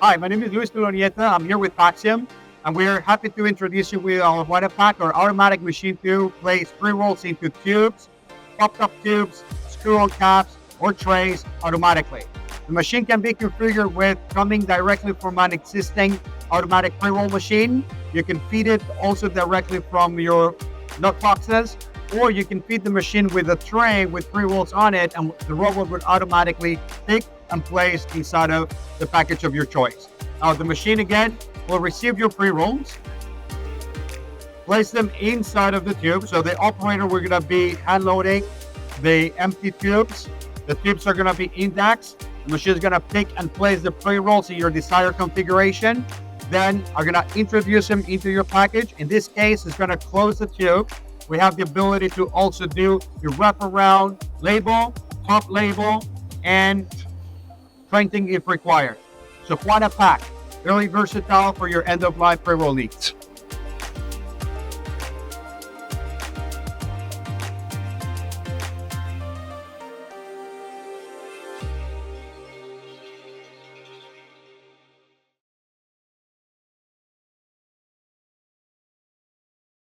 Hi, my name is Luis Tulonieta. I'm here with Paxiom, and we're happy to introduce you with our JuanaPack, or automatic machine to place pre-rolls into tubes, pop-top tubes, screw-on caps, or trays automatically. The machine can be configured with coming directly from an existing automatic pre-roll machine. You can feed it also directly from your nut boxes, or you can feed the machine with a tray with pre-rolls on it, and the robot would automatically pick and place inside of the package of your choice. Now the machine again will receive your pre-rolls, place them inside of the tube. So the operator, we're going to be hand loading the empty tubes. The tubes are going to be indexed. The machine is going to pick and place the pre-rolls in your desired configuration. Then are going to introduce them into your package. In this case, it's going to close the tube. We have the ability to also do your wraparound label, top label, and printing if required. So JuanaPack, very versatile for your end-of-life pre-roll needs.